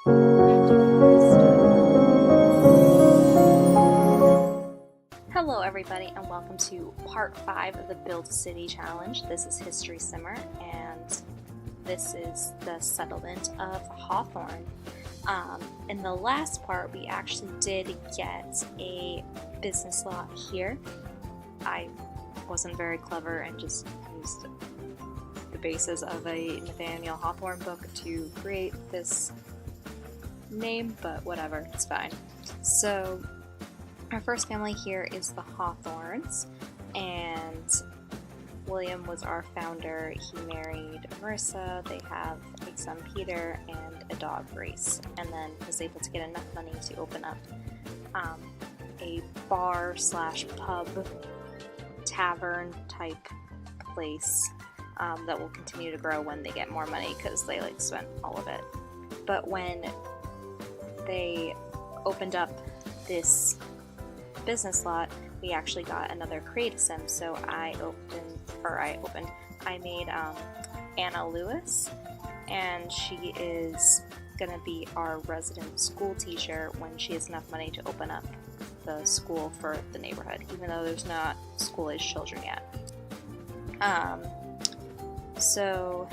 Hello everybody and welcome to part 5 of the Build a City Challenge. This is History Simmer and this is the settlement of Hawthorne. In the last part we actually did get a business lot here. I wasn't very clever and just used the basis of a Nathaniel Hawthorne book to create this name, but whatever, it's fine. So our first family here is the Hawthorns, and William was our founder. He married Marissa. They have a son Peter and a dog Grace, and then was able to get enough money to open up a bar slash pub tavern type place that will continue to grow when they get more money because they spent all of it. But when they opened up this business lot, we actually got another create sim, so I made Anna Lewis, and she is gonna be our resident school teacher when she has enough money to open up the school for the neighborhood, even though there's not school-age children yet. So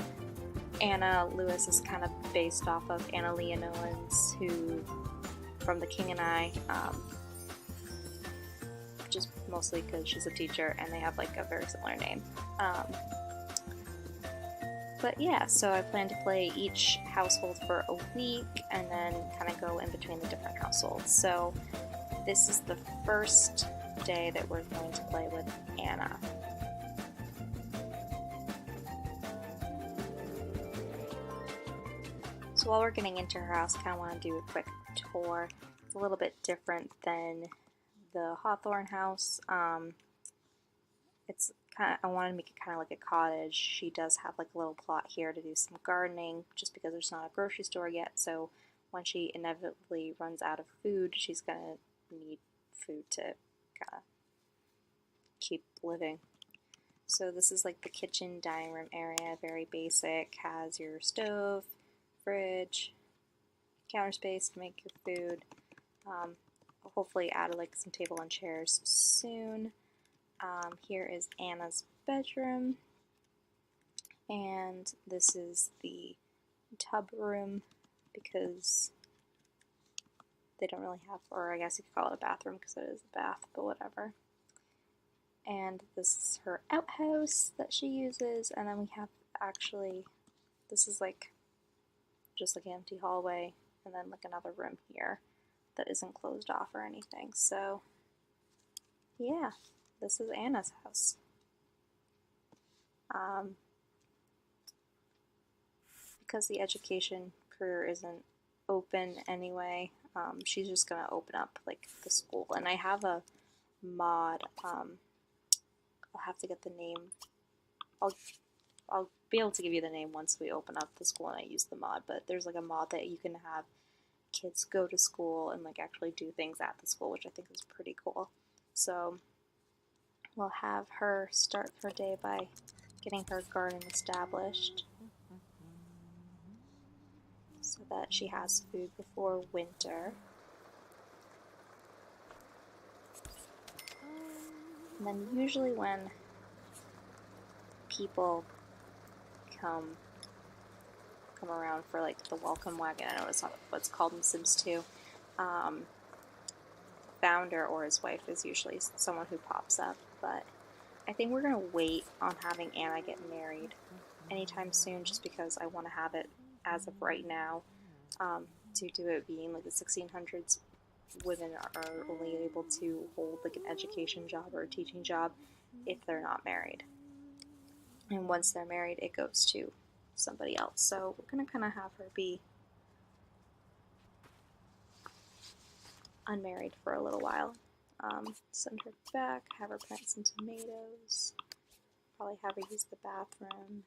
Anna Lewis is kind of based off of Anna Leah Owens, who from The King and I, just mostly because she's a teacher and they have a very similar name. But yeah, so I plan to play each household for a week and then kind of go in between the different households. So this is the first day that we're going to play with Anna. So while we're getting into her house, I kind of want to do a quick tour. It's a little bit different than the Hawthorne house. I wanted to make it kind of like a cottage. She does have a little plot here to do some gardening, just because there's not a grocery store yet. So when she inevitably runs out of food, she's gonna need food to kind of keep living. So this is the kitchen dining room area, very basic. Has your stove, fridge, counter space to make your food. Hopefully add some table and chairs soon. Here is Anna's bedroom, and this is the tub room because they don't really have, or I guess you could call it a bathroom because it is a bath, but whatever. And this is her outhouse that she uses, and then we have this is just an empty hallway, and then another room here that isn't closed off or anything. So yeah, this is Anna's house. Because the education career isn't open anyway, she's just gonna open up the school. And I have a mod. I'll have to get the name. I'll be able to give you the name once we open up the school and I use the mod. But there's a mod that you can have kids go to school and actually do things at the school, which I think is pretty cool. So we'll have her start her day by getting her garden established so that she has food before winter. And then usually when people come around for the welcome wagon, I know it's not what's called in Sims 2, founder or his wife is usually someone who pops up, but I think we're going to wait on having Anna get married anytime soon, just because I want to have it as of right now, due to it being the 1600s. Women are only able to hold an education job or a teaching job if they're not married, and once they're married it goes to somebody else. So we're going to kind of have her be unmarried for a little while. Send her back, have her plant some tomatoes, probably have her use the bathroom,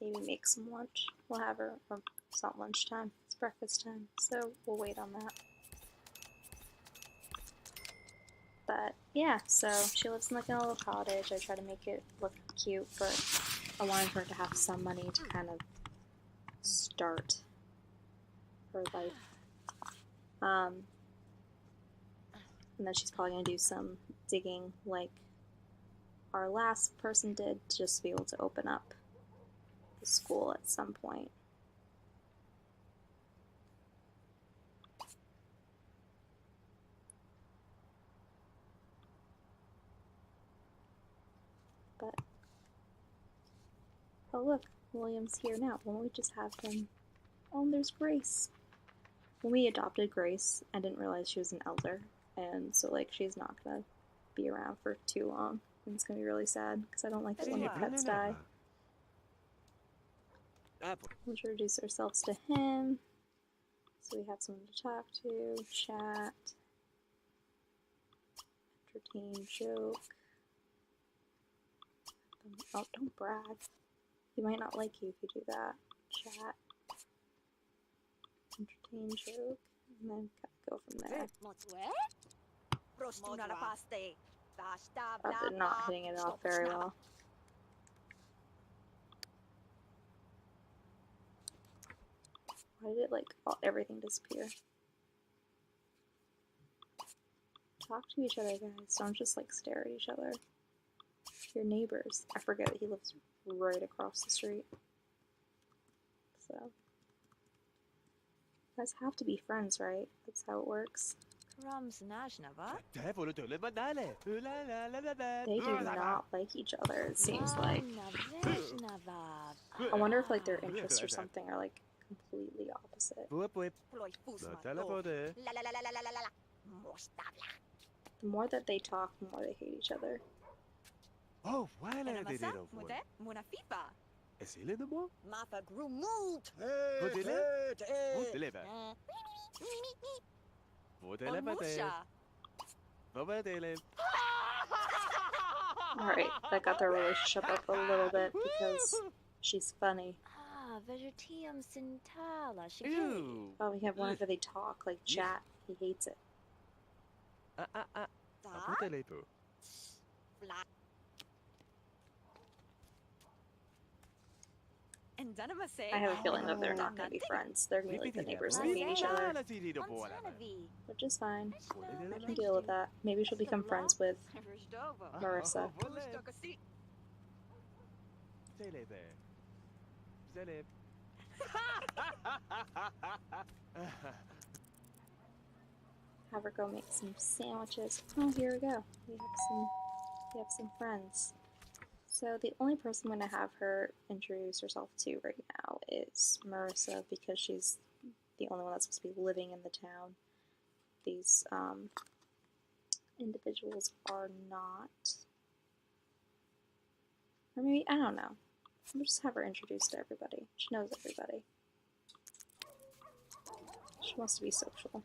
maybe make some lunch. We'll have her, it's not lunchtime, it's breakfast time, so we'll wait on that. But yeah, so she lives in a little cottage. I try to make it look cute, but I wanted her to have some money to kind of start her life. And then she's probably going to do some digging like our last person did, just to be able to open up the school at some point. But, oh look, William's here now. Why don't we just have him? Oh, and there's Grace. When we adopted Grace, I didn't realize she was an elder, and so like she's not gonna be around for too long, and it's gonna be really sad because I don't like it when your pets die. Introduce ourselves to him, so we have someone to talk to, chat, entertain, joke. Oh, don't brag. He might not like you if you do that. Chat, entertain, joke, and then go from there. Oh, they're not hitting it off very well. Why did it, like, everything disappear? Talk to each other, guys. Don't just, like, stare at each other. Your neighbors. I forget that he lives right across the street. So. You guys have to be friends, right? That's how it works. They do not like each other, it seems like. I wonder if, like, their interests or something are, like, completely opposite. The more that they talk, the more they hate each other. Oh, voilà, essayez de moi. Alright, that got their relationship up a little bit because she's funny. Oh, we have one where they talk, like chat. He hates it. I have a feeling that they're not going to be friends. They're going to be like the neighbors that hate each other. Which is fine. I can deal with that. Maybe she'll become friends with Marissa. Have her go make some sandwiches. Oh, here we go. We have some friends. So the only person I'm going to have her introduce herself to right now is Marissa, because she's the only one that's supposed to be living in the town. These individuals are not. Or maybe, I don't know. We'll just have her introduced to everybody. She knows everybody. She wants to be social.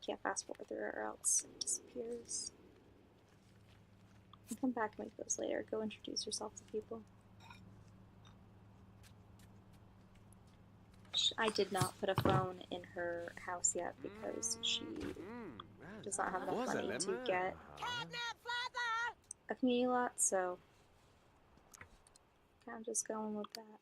Can't fast forward through her or else it disappears. I'll come back and make those later. Go introduce yourself to people. I did not put a phone in her house yet because she does not have enough money to get a community lot, so I'm just going with that.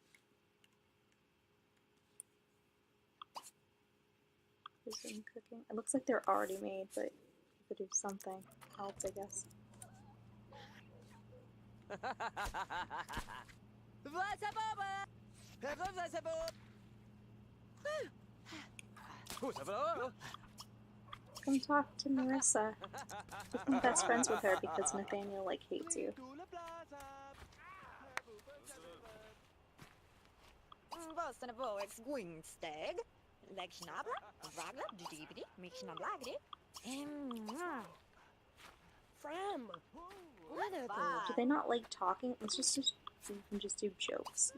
Resume cooking. It looks like they're already made, but you could do something else, I guess. Come talk to Marissa. Become best friends with her because Nathaniel, like, hates you. Do they not like talking? Let's just you can just do jokes.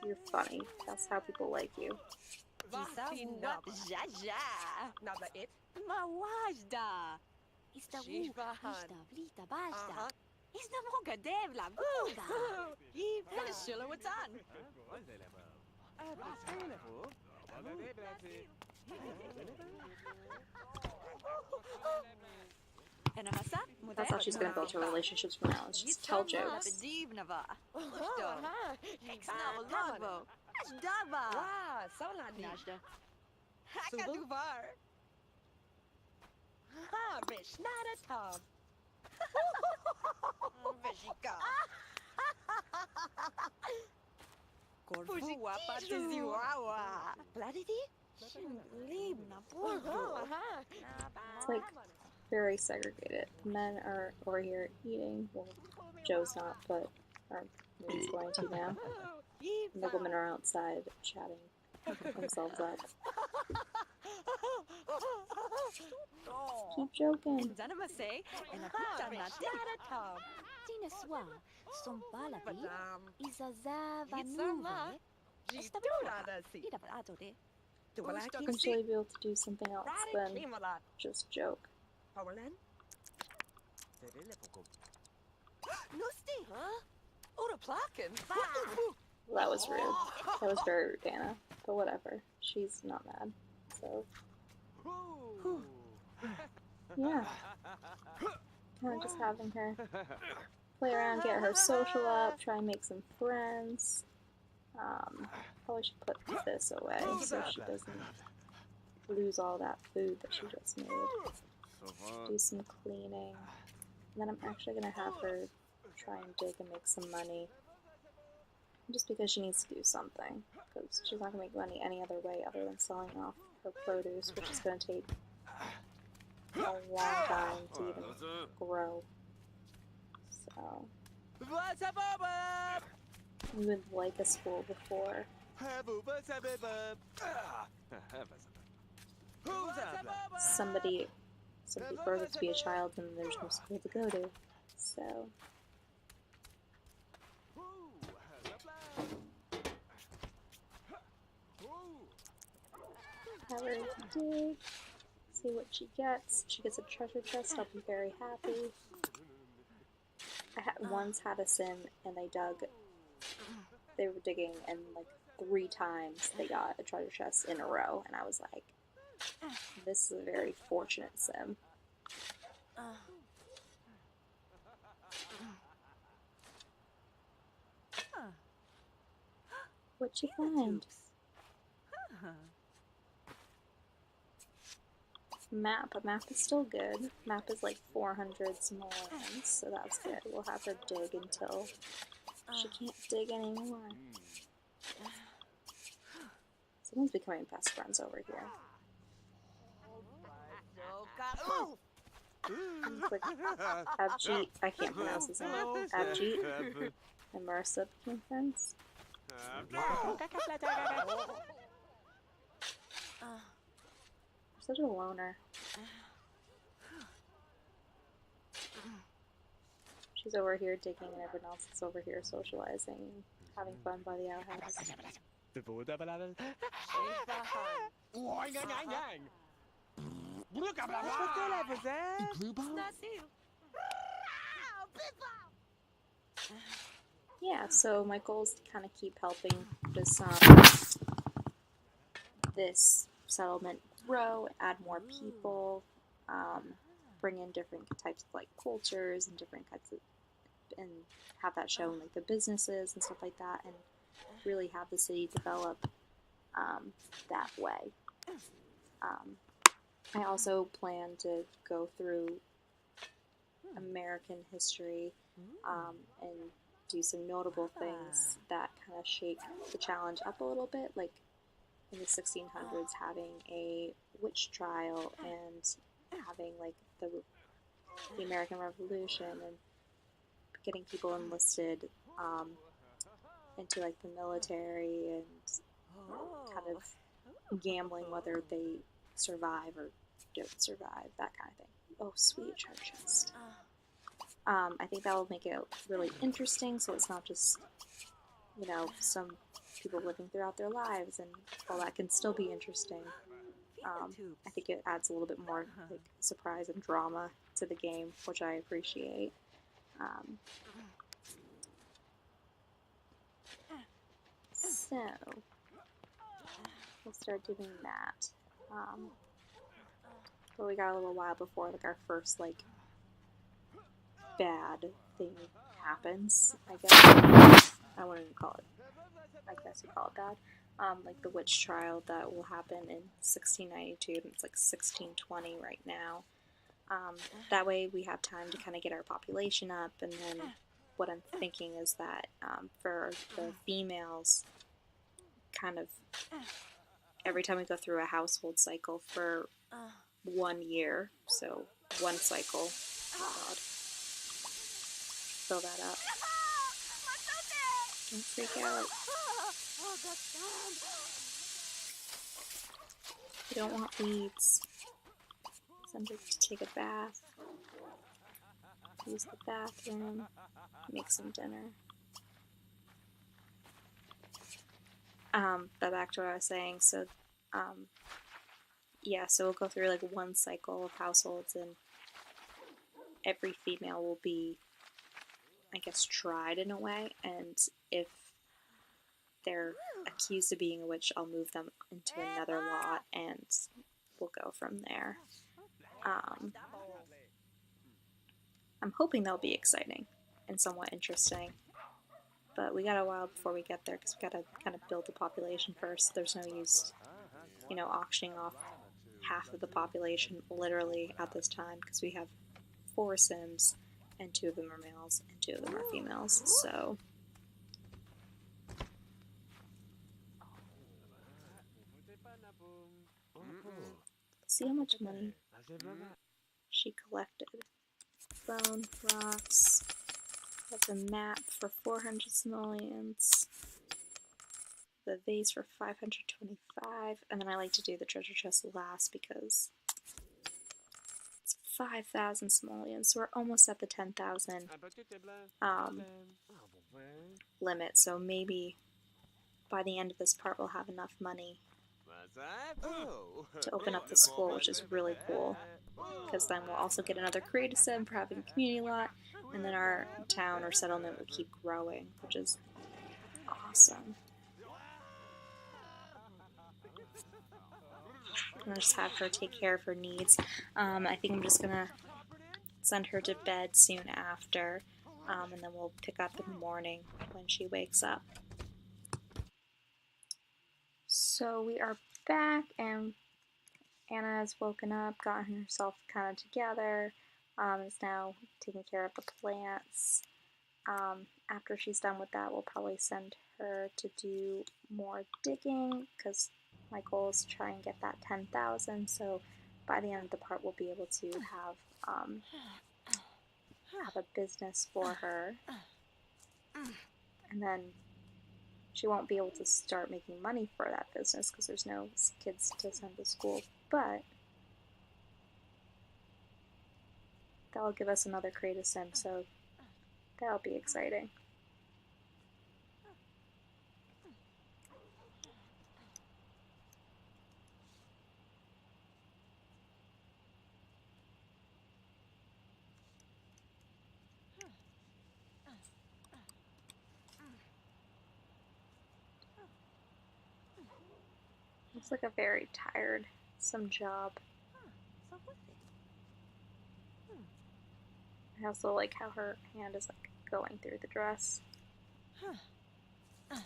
You're funny. That's how people like you. That's how she's gonna build her relationships from now on. Just tell jokes. It's like very segregated. The men are over here eating. Well, Joe's not, but he's going to now. And the women are outside chatting themselves up. Keep joking. Eventually be able to do something else than just joke. Well, that was rude. That was very rude, Anna. But whatever. She's not mad. So, yeah. Kind of just having her play around, get her social up, try and make some friends. Probably should put this away so she doesn't lose all that food that she just made. Do some cleaning. And then I'm actually going to have her try and dig and make some money. Just because she needs to do something. Because she's not going to make money any other way other than selling off her produce, which is going to take a long time to even grow. So, we would like a school before. Somebody grows up to be a child and there's no school to go to. So, have her dig, see what she gets. She gets a treasure chest, I'll be very happy. I once had a sim and they were digging and like 3 times they got a treasure chest in a row, and I was like, this is a very fortunate sim. What'd you find? Map. A map is still good. Map is like 400 simoleons, so that's good. We'll have her dig until she can't dig anymore. Someone's becoming best friends over here. It's like Abjeet, I can't pronounce his name. Abjeet and Marissa became friends. Such a loner. She's over here digging and everyone else is over here socializing, having fun by the outhouse. Yeah, so my goal is to kind of keep helping this settlement grow, add more people, bring in different types of like cultures and different kinds of, and have that show in like the businesses and stuff like that, and really have the city develop that way. I also plan to go through American history and do some notable things that kind of shake the challenge up a little bit, like in the 1600s having a witch trial and having like the American Revolution and getting people enlisted into like the military and kind of gambling whether they survive or don't survive, that kind of thing. Oh, sweet treasure chest. I think that will make it really interesting, so it's not just, you know, some people living throughout their lives, and all that can still be interesting. I think it adds a little bit more like surprise and drama to the game, which I appreciate. So we'll start doing that. But we got a little while before like our first like bad thing happens, I guess. I wouldn't even call it, I guess you call it bad. Like the witch trial that will happen in 1692, and it's like 1620 right now. That way we have time to kind of get our population up, and then what I'm thinking is that for the females, kind of every time we go through a household cycle for 1 year, so one cycle, oh god, fill that up. Don't freak out. We don't want weeds. Send her to take a bath, use the bathroom, make some dinner. But back to what I was saying, so, yeah, so we'll go through like one cycle of households, and every female will be, I guess, tried in a way, and if they're accused of being a witch, I'll move them into another lot, and we'll go from there. I'm hoping that'll be exciting and somewhat interesting, but we got a while before we get there, because we gotta kind of build the population first. There's no use, you know, auctioning off half of the population literally at this time, because we have 4 Sims, and 2 of them are males, and 2 of them are females, so... See how much money she collected. Bone, rocks, that's a map for 400 simoleons, the vase for 525, and then I like to do the treasure chest last because it's 5,000 simoleons, so we're almost at the 10,000 limit, so maybe by the end of this part we'll have enough money to open up the school, which is really cool, because then we'll also get another creative sim for having a community lot, and then our town or settlement will keep growing, which is awesome. I'm gonna just have her take care of her needs. I think I'm just gonna send her to bed soon after, and then we'll pick up in the morning when she wakes up. So we are back, and Anna has woken up, gotten herself kind of together, is now taking care of the plants. After she's done with that, we'll probably send her to do more digging, because my goal is to try and get that 10,000, so by the end of the part we'll be able to have a business for her, and then she won't be able to start making money for that business because there's no kids to send to school, but that'll give us another creative sim, so that'll be exciting. Looks like a very tiresome job. I also like how her hand is like going through the dress. But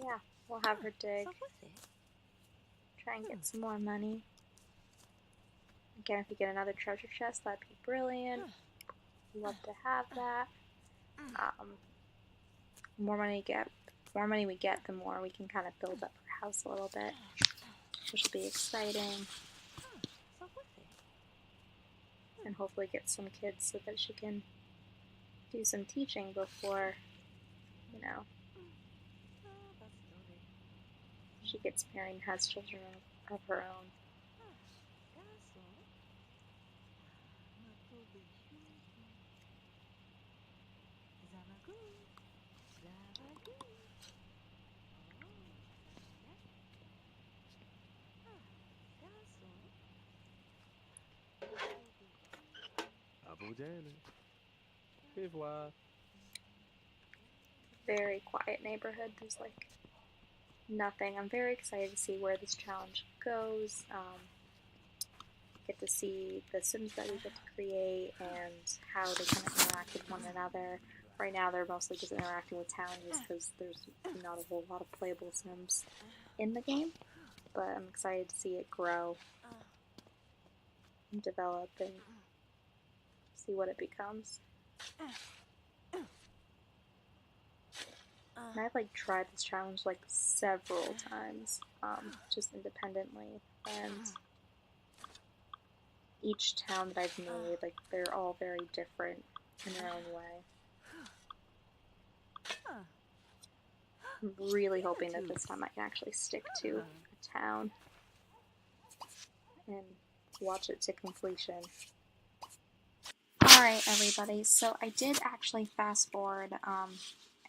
yeah, we'll have her dig. Try and get some more money. Again, if you get another treasure chest, that'd be brilliant. Love to have that. The more money we get, the more we can kind of build up her house a little bit, which will be exciting. And hopefully get some kids so that she can do some teaching before, you know, she gets married and has children of her own. Very quiet neighborhood. There's like nothing. I'm very excited to see where this challenge goes. Get to see the Sims that we get to create and how they kind of interact with one another. Right now they're mostly just interacting with town just because there's not a whole lot of playable Sims in the game, but I'm excited to see it grow and develop and see what it becomes. And I've like tried this challenge like several times, just independently, and each town that I've made, like they're all very different in their own way. I'm really hoping that this time I can actually stick to a town and watch it to completion. Alright everybody, so I did actually fast forward.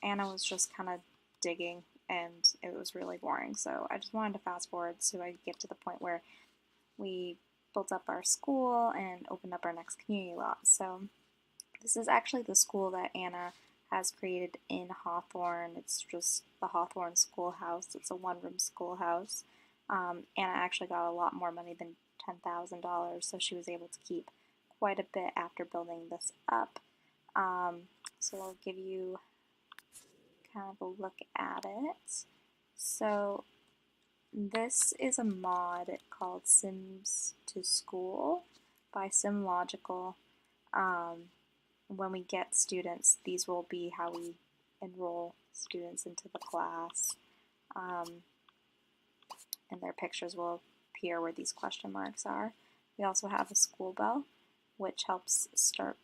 Anna was just kind of digging and it was really boring, so I just wanted to fast forward so I could get to the point where we built up our school and opened up our next community lot. So this is actually the school that Anna has created in Hawthorne. It's just the Hawthorne Schoolhouse. It's a one-room schoolhouse. Anna actually got a lot more money than $10,000, so she was able to keep quite a bit after building this up. So I'll give you kind of a look at it. So this is a mod called Sims to School by SimLogical. When we get students, these will be how we enroll students into the class. And their pictures will appear where these question marks are. We also have a school bell, which helps start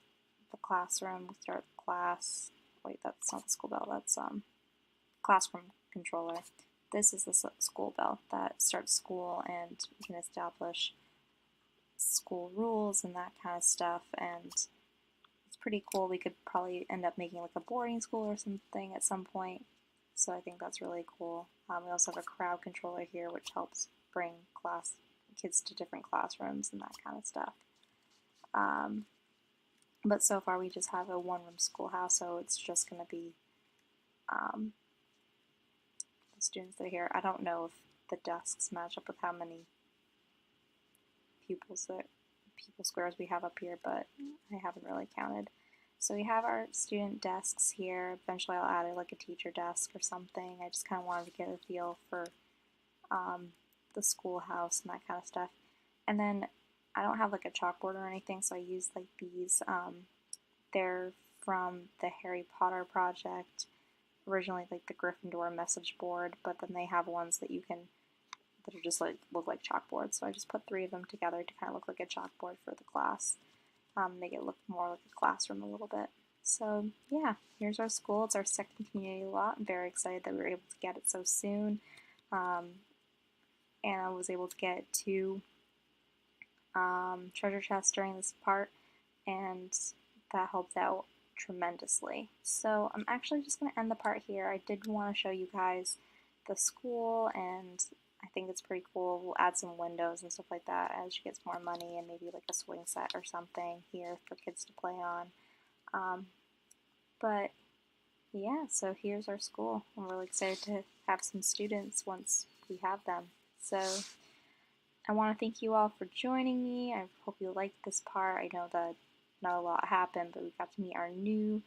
the classroom, start the class. Wait, that's not the school bell, that's classroom controller. This is the school bell that starts school, and we can establish school rules and that kind of stuff, and it's pretty cool. We could probably end up making like a boarding school or something at some point, so I think that's really cool. We also have a crowd controller here, which helps bring kids to different classrooms and that kind of stuff. But so far we just have a one-room schoolhouse, so it's just going to be the students that are here. I don't know if the desks match up with how many pupil squares we have up here, but I haven't really counted. So we have our student desks here. Eventually I'll add like a teacher desk or something. I just kind of wanted to get a feel for the schoolhouse and that kind of stuff. And then I don't have like a chalkboard or anything, so I use like these. They're from the Harry Potter project, originally like the Gryffindor message board, but then they have ones that that are just like look like chalkboards. So I just put 3 of them together to kind of look like a chalkboard for the class. Make it look more like a classroom a little bit. So yeah, here's our school. It's our second community lot. I'm very excited that we were able to get it so soon. Anna was able to get 2 treasure chests during this part, and that helped out tremendously. So I'm actually just going to end the part here. I did want to show you guys the school, and I think it's pretty cool. We'll add some windows and stuff like that as she gets more money, and maybe like a swing set or something here for kids to play on. But yeah, so here's our school. I'm really excited to have some students once we have them. So I want to thank you all for joining me. I hope you liked this part. I know that not a lot happened, but we got to meet our new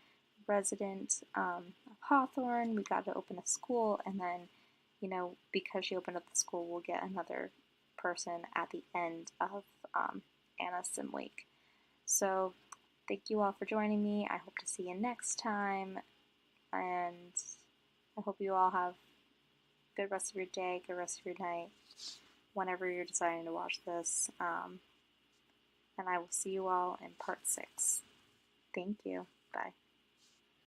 resident of Hawthorne. We got to open a school, and then, you know, because she opened up the school, we'll get another person at the end of Anna's Sim Week. So thank you all for joining me. I hope to see you next time, and I hope you all have a good rest of your day, good rest of your night, whenever you're deciding to watch this. And I will see you all in part 6. Thank you. Bye.